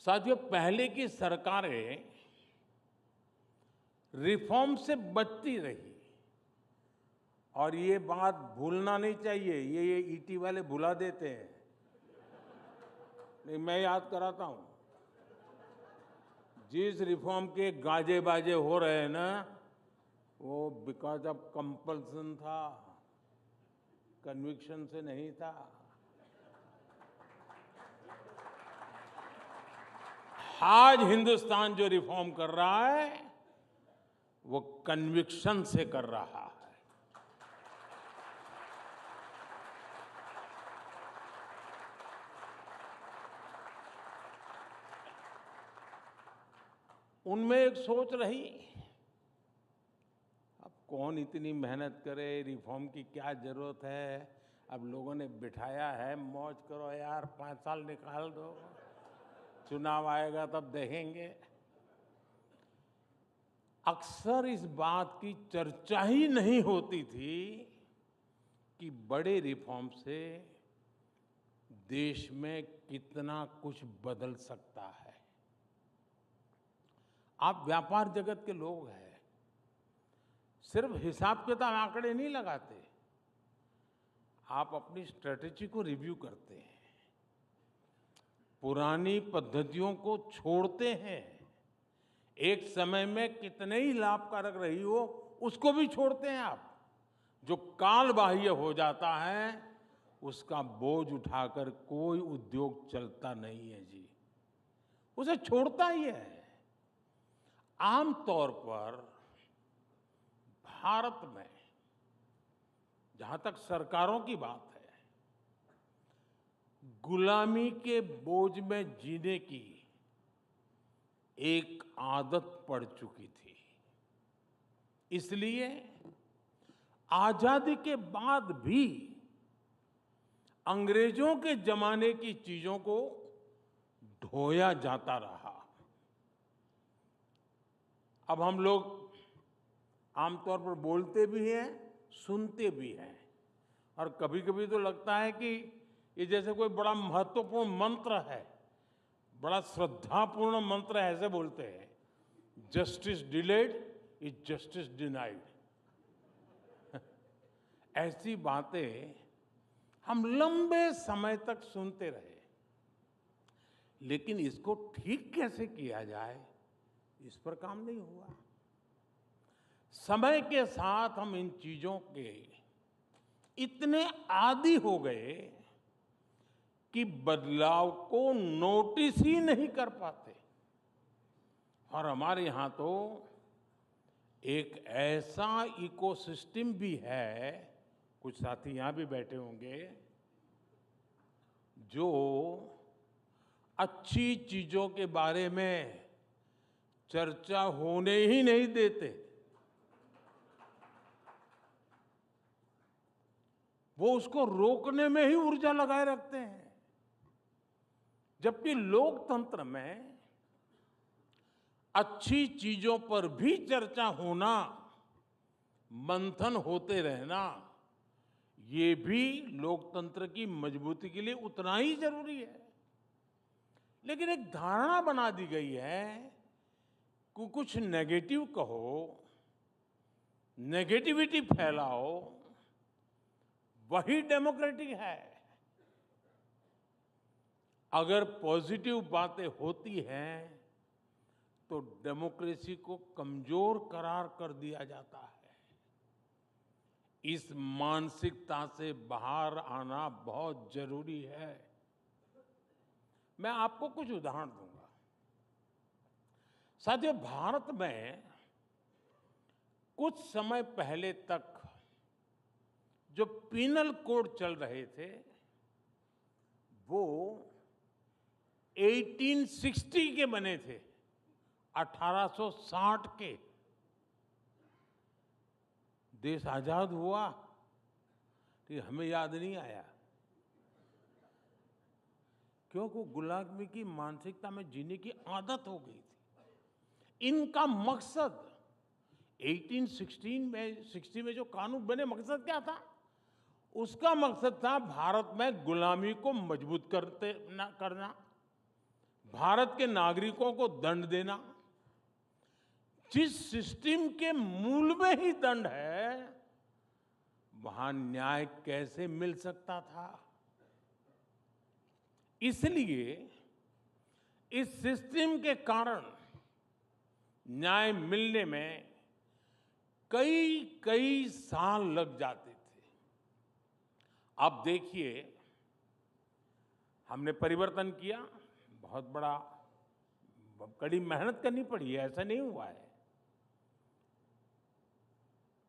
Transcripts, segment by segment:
साथियों, पहले की सरकारें रिफॉर्म से बचती रही और ये बात भूलना नहीं चाहिए। ये ईटी वाले भुला देते हैं। नहीं, मैं याद कराता हूं। जिस रिफॉर्म के गाजे बाजे हो रहे हैं ना, वो बिकॉज ऑफ कंपल्सन था, कन्विक्शन से नहीं था। आज हिंदुस्तान जो रिफॉर्म कर रहा है वो कन्विक्शन से कर रहा है। उनमें एक सोच रही, अब कौन इतनी मेहनत करे, रिफॉर्म की क्या जरूरत है। अब लोगों ने बिठाया है, मौज करो यार, 5 साल निकाल दो, चुनाव आएगा तब देखेंगे। अक्सर इस बात की चर्चा ही नहीं होती थी कि बड़े रिफॉर्म से देश में कितना कुछ बदल सकता है। आप व्यापार जगत के लोग हैं, सिर्फ हिसाब किताब आंकड़े नहीं लगाते, आप अपनी स्ट्रेटेजी को रिव्यू करते हैं, पुरानी पद्धतियों को छोड़ते हैं। एक समय में कितने ही लाभकारक रही हो उसको भी छोड़ते हैं आप। जो काल बाह्य हो जाता है उसका बोझ उठाकर कोई उद्योग चलता नहीं है जी, उसे छोड़ता ही है। आमतौर पर भारत में, जहां तक सरकारों की बात है, गुलामी के बोझ में जीने की एक आदत पड़ चुकी थी। इसलिए आजादी के बाद भी अंग्रेजों के जमाने की चीजों को ढोया जाता रहा। अब हम लोग आमतौर पर बोलते भी हैं, सुनते भी हैं, और कभी-कभी तो लगता है कि ये जैसे कोई बड़ा महत्वपूर्ण मंत्र है, बड़ा श्रद्धापूर्ण मंत्र है, ऐसे बोलते हैं, justice delayed is justice denied. ऐसी बातें हम लंबे समय तक सुनते रहे, लेकिन इसको ठीक कैसे किया जाए, इस पर काम नहीं हुआ। समय के साथ हम इन चीजों के इतने आदी हो गए कि बदलाव को नोटिस ही नहीं कर पाते। और हमारे यहाँ तो एक ऐसा इकोसिस्टम भी है, कुछ साथी यहाँ भी बैठे होंगे, जो अच्छी चीजों के बारे में चर्चा होने ही नहीं देते। वो उसको रोकने में ही ऊर्जा लगाए रखते हैं। जबकि लोकतंत्र में अच्छी चीजों पर भी चर्चा होना, मंथन होते रहना, ये भी लोकतंत्र की मजबूती के लिए उतना ही जरूरी है। लेकिन एक धारणा बना दी गई है कि कुछ नेगेटिव कहो, नेगेटिविटी फैलाओ, वही डेमोक्रेटिक है। अगर पॉजिटिव बातें होती हैं तो डेमोक्रेसी को कमजोर करार कर दिया जाता है। इस मानसिकता से बाहर आना बहुत जरूरी है। मैं आपको कुछ उदाहरण दूंगा। साथियों, भारत में कुछ समय पहले तक जो पीनल कोड चल रहे थे वो 1860 के बने थे, 1860 के। देश आजाद हुआ कि हमें याद नहीं आया, क्योंकि गुलामी की मानसिकता में जीने की आदत हो गई थी। इनका मकसद 1860 में जो कानून बने, मकसद क्या था? उसका मकसद था भारत में गुलामी को मजबूत करना, भारत के नागरिकों को दंड देना, जिस सिस्टम के मूल में ही दंड है, वहां न्याय कैसे मिल सकता था? इसलिए इस सिस्टम के कारण न्याय मिलने में कई कई साल लग जाते थे। अब देखिए, हमने परिवर्तन किया, बहुत बड़ा कड़ी मेहनत करनी पड़ी है, ऐसा नहीं हुआ है।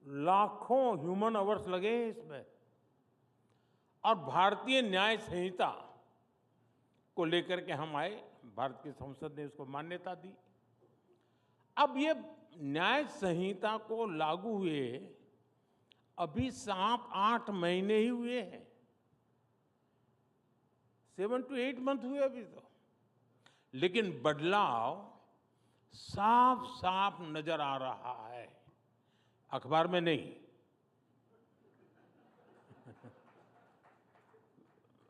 लाखों ह्यूमन आवर्स लगे हैं इसमें, और भारतीय न्याय संहिता को लेकर के हम आए, भारत की संसद ने उसको मान्यता दी। अब ये न्याय संहिता को लागू हुए अभी 7-8 महीने ही हुए हैं, 7 to 8 मंथ हुए अभी तो, लेकिन बदलाव साफ साफ नजर आ रहा है, अखबार में नहीं।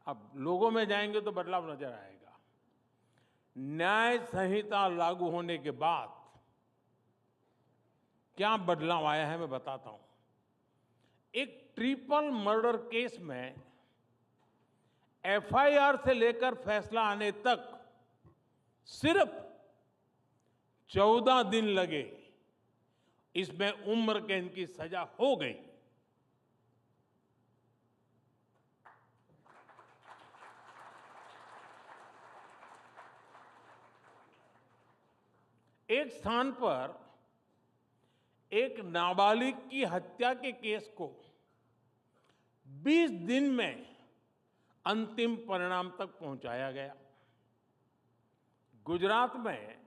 अब लोगों में जाएंगे तो बदलाव नजर आएगा। न्याय संहिता लागू होने के बाद क्या बदलाव आया है मैं बताता हूं। एक ट्रिपल मर्डर केस में एफआईआर से लेकर फैसला आने तक सिर्फ 14 दिन लगे, इसमें उम्र कैद की सजा हो गई। एक स्थान पर एक नाबालिग की हत्या के केस को 20 दिन में अंतिम परिणाम तक पहुंचाया गया। गुजरात में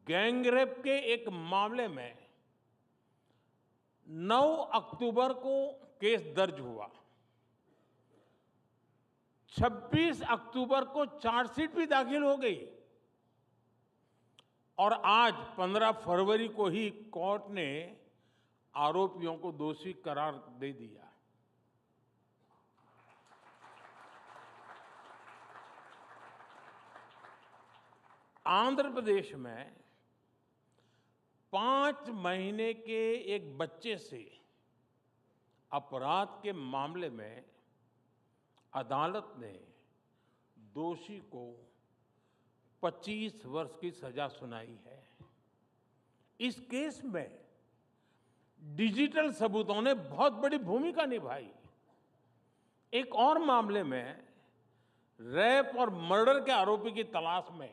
गैंगरेप के एक मामले में 9 अक्टूबर को केस दर्ज हुआ। 26 अक्टूबर को चार्जशीट भी दाखिल हो गई, और आज 15 फरवरी को ही कोर्ट ने आरोपियों को दोषी करार दे दिया। आंध्र प्रदेश में 5 महीने के एक बच्चे से अपराध के मामले में अदालत ने दोषी को 25 वर्ष की सजा सुनाई है। इस केस में डिजिटल सबूतों ने बहुत बड़ी भूमिका निभाई। एक और मामले में रेप और मर्डर के आरोपी की तलाश में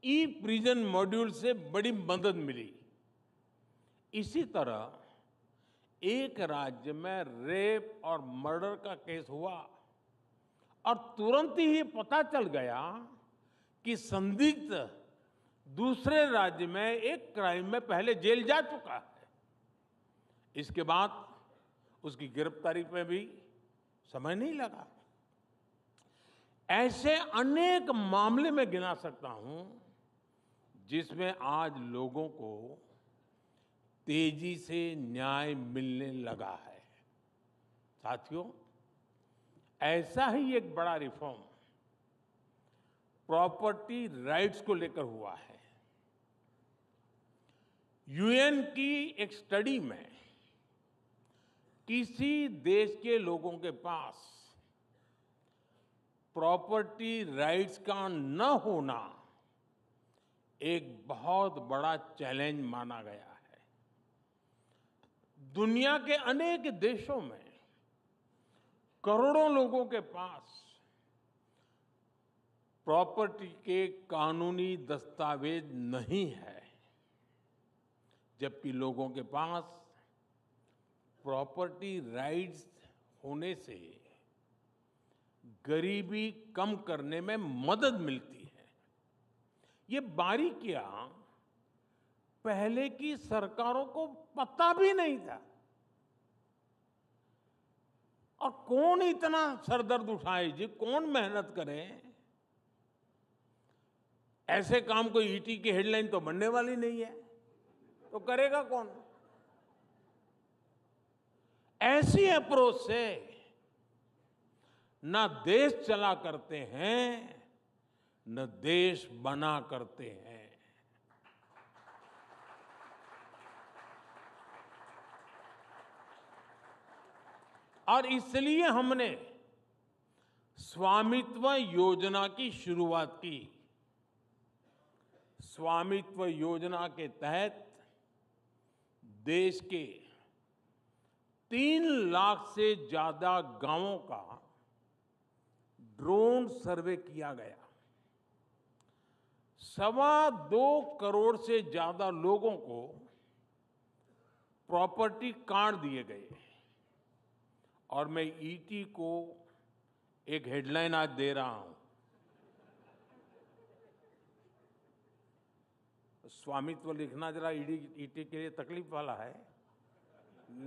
ई प्रिजन मॉड्यूल से बड़ी मदद मिली। इसी तरह एक राज्य में रेप और मर्डर का केस हुआ और तुरंत ही पता चल गया कि संदिग्ध दूसरे राज्य में एक क्राइम में पहले जेल जा चुका है। इसके बाद उसकी गिरफ्तारी में भी समय नहीं लगा। ऐसे अनेक मामले में गिना सकता हूं जिसमें आज लोगों को तेजी से न्याय मिलने लगा है। साथियों, ऐसा ही एक बड़ा रिफॉर्म प्रॉपर्टी राइट्स को लेकर हुआ है। यूएन की एक स्टडी में किसी देश के लोगों के पास प्रॉपर्टी राइट्स का न होना एक बहुत बड़ा चैलेंज माना गया है। दुनिया के अनेक देशों में करोड़ों लोगों के पास प्रॉपर्टी के कानूनी दस्तावेज नहीं है, जबकि लोगों के पास प्रॉपर्टी राइट्स होने से गरीबी कम करने में मदद मिलती है। ये बारीकियां पहले की सरकारों को पता भी नहीं था, और कौन इतना सरदर्द उठाए जी, कौन मेहनत करे। ऐसे काम कोई ईटी की हेडलाइन तो बनने वाली नहीं है, तो करेगा कौन। ऐसी अप्रोच से ना देश चला करते हैं, न देश बना करते हैं। और इसलिए हमने स्वामित्व योजना की शुरुआत की। स्वामित्व योजना के तहत देश के 3 लाख से ज्यादा गांवों का ड्रोन सर्वे किया गया। 2.25 करोड़ से ज्यादा लोगों को प्रॉपर्टी कार्ड दिए गए। और मैं ईटी को एक हेडलाइन आज दे रहा हूं। स्वामित्व लिखना जरा ईटी के लिए तकलीफ वाला है,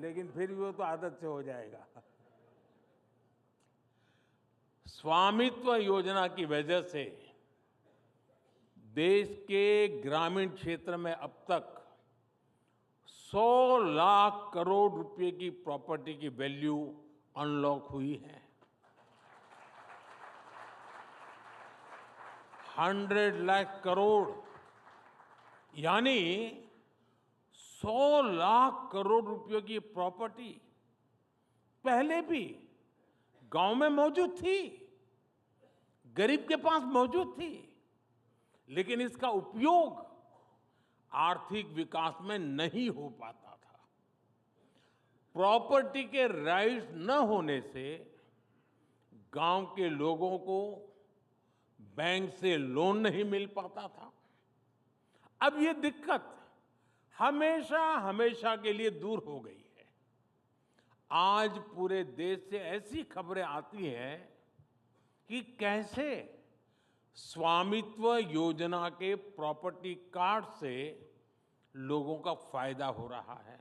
लेकिन फिर भी वो तो आदत से हो जाएगा। स्वामित्व योजना की वजह से देश के ग्रामीण क्षेत्र में अब तक 100 लाख करोड़ रुपए की प्रॉपर्टी की वैल्यू अनलॉक हुई है। 100 लाख करोड़ यानी 100 लाख करोड़ रुपयों की प्रॉपर्टी पहले भी गांव में मौजूद थी, गरीब के पास मौजूद थी, लेकिन इसका उपयोग आर्थिक विकास में नहीं हो पाता था। प्रॉपर्टी के राइट्स न होने से गांव के लोगों को बैंक से लोन नहीं मिल पाता था। अब ये दिक्कत हमेशा हमेशा के लिए दूर हो गई है। आज पूरे देश से ऐसी खबरें आती हैं कि कैसे स्वामित्व योजना के प्रॉपर्टी कार्ड से लोगों का फायदा हो रहा है।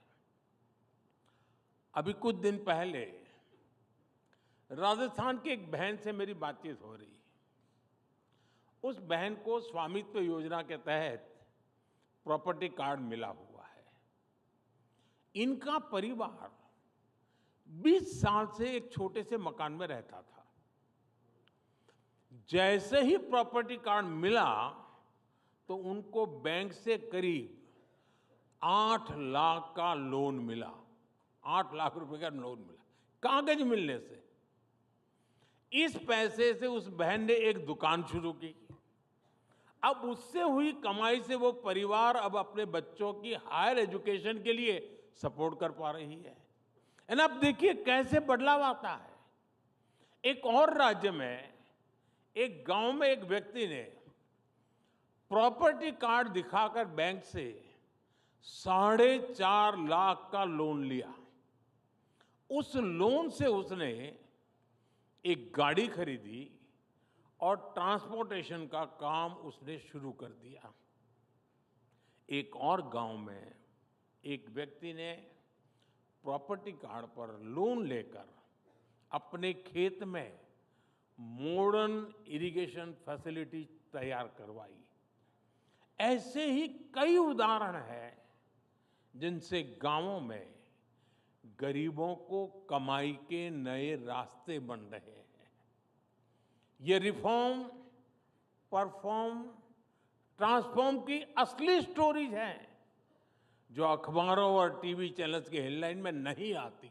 अभी कुछ दिन पहले राजस्थान की एक बहन से मेरी बातचीत हो रही। उस बहन को स्वामित्व योजना के तहत प्रॉपर्टी कार्ड मिला हुआ है। इनका परिवार 20 साल से एक छोटे से मकान में रहता था। जैसे ही प्रॉपर्टी कार्ड मिला तो उनको बैंक से करीब 8 लाख का लोन मिला। 8 लाख रुपए का लोन मिला कागज मिलने से। इस पैसे से उस बहन ने एक दुकान शुरू की। अब उससे हुई कमाई से वो परिवार अब अपने बच्चों की हायर एजुकेशन के लिए सपोर्ट कर पा रही है। एंड अब देखिए कैसे बदलाव आता है। एक और राज्य में एक गांव में एक व्यक्ति ने प्रॉपर्टी कार्ड दिखाकर बैंक से 4.5 लाख का लोन लिया। उस लोन से उसने एक गाड़ी खरीदी और ट्रांसपोर्टेशन का काम उसने शुरू कर दिया। एक और गांव में एक व्यक्ति ने प्रॉपर्टी कार्ड पर लोन लेकर अपने खेत में मॉडर्न इरिगेशन फैसिलिटी तैयार करवाई। ऐसे ही कई उदाहरण हैं जिनसे गांवों में गरीबों को कमाई के नए रास्ते बन रहे हैं। ये रिफॉर्म, परफॉर्म, ट्रांसफॉर्म की असली स्टोरीज हैं जो अखबारों और टीवी चैनल्स के हेडलाइन में नहीं आती।